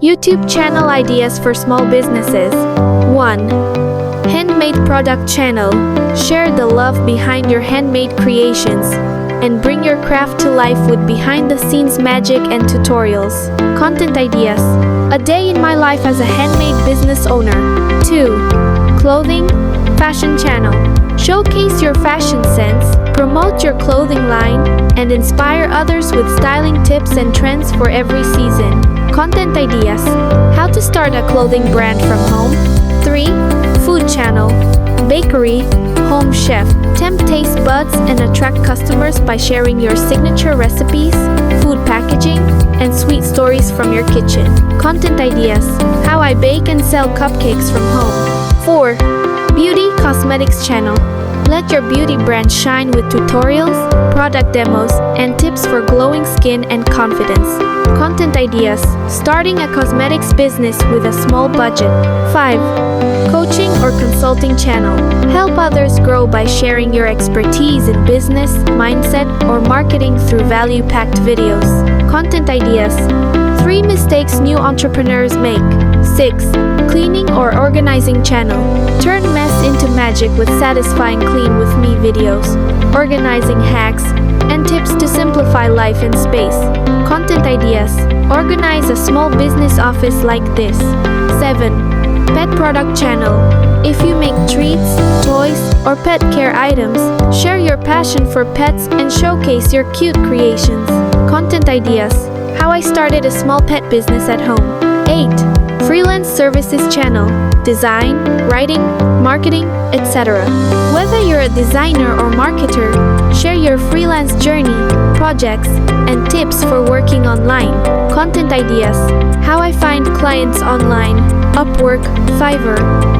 YouTube channel ideas for small businesses. 1. Handmade product channel. Share the love behind your handmade creations and bring your craft to life with behind-the-scenes magic and tutorials. Content ideas. A day in my life as a handmade business owner. 2. Clothing, fashion channel. Showcase your fashion sense, promote your clothing line, and inspire others with styling tips and trends for every season. Content ideas. How to start a clothing brand from home. 3. Food channel. Bakery, home chef. Tempt taste buds and attract customers by sharing your signature recipes, food packaging, and sweet stories from your kitchen. Content ideas. How I bake and sell cupcakes from home. 4. Beauty cosmetics channel. Let your beauty brand shine with tutorials, product demos, and tips for glowing skin and confidence. Content ideas. Starting a cosmetics business with a small budget. 5. Coaching or consulting channel. Help others grow by sharing your expertise in business, mindset, or marketing through value-packed videos. Content ideas. 3 mistakes new entrepreneurs make. 6. Cleaning or organizing channel. Turn mess into magic with satisfying Clean With Me videos, organizing hacks, and tips to simplify life and space. Content ideas. Organize a small business office like this. 7. Pet product channel. If you make treats, toys, or pet care items, share your passion for pets and showcase your cute creations. Content ideas. How I started a small pet business at home. 8. Freelance services channel. Design, writing, marketing, etc. Whether you're a designer or marketer, share your freelance journey, projects, and tips for working online. Content ideas. How I find clients online. Upwork, Fiverr.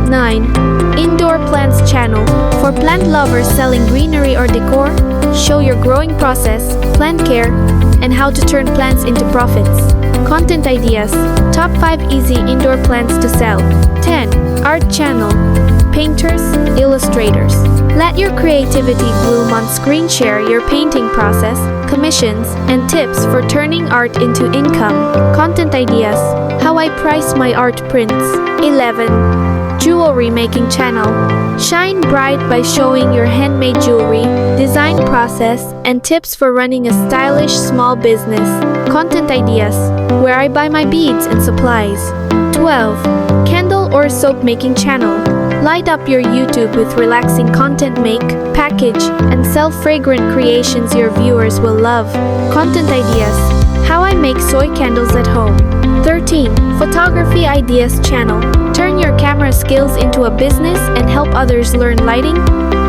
9. Indoor plants channel. For plant lovers selling greenery or decor, show your growing process, plant care, and how to turn plants into profits. Content ideas. Top 5 easy indoor plants to sell. 10. Art channel. Painters, illustrators. Let your creativity bloom on screen. Share your painting process, commissions, and tips for turning art into income. Content ideas. How I price my art prints. 11. Jewelry making channel. Shine bright by showing your handmade jewelry, design process, and tips for running a stylish small business. Content ideas. Where I buy my beads and supplies. 12. Candle or soap making channel. Light up your YouTube with relaxing content. Make, package, and sell fragrant creations your viewers will love. Content ideas. How I make soy candles at home. 13. Photography ideas channel. Turn your camera skills into a business and help others learn lighting,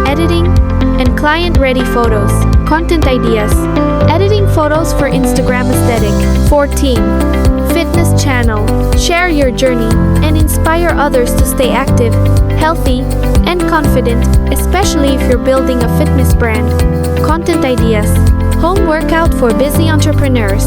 editing, and client-ready photos. Content ideas. Editing photos for Instagram aesthetic. 14. Fitness channel. Share your journey and inspire others to stay active, healthy, and confident, especially if you're building a fitness brand. Content ideas. Home workout for busy entrepreneurs.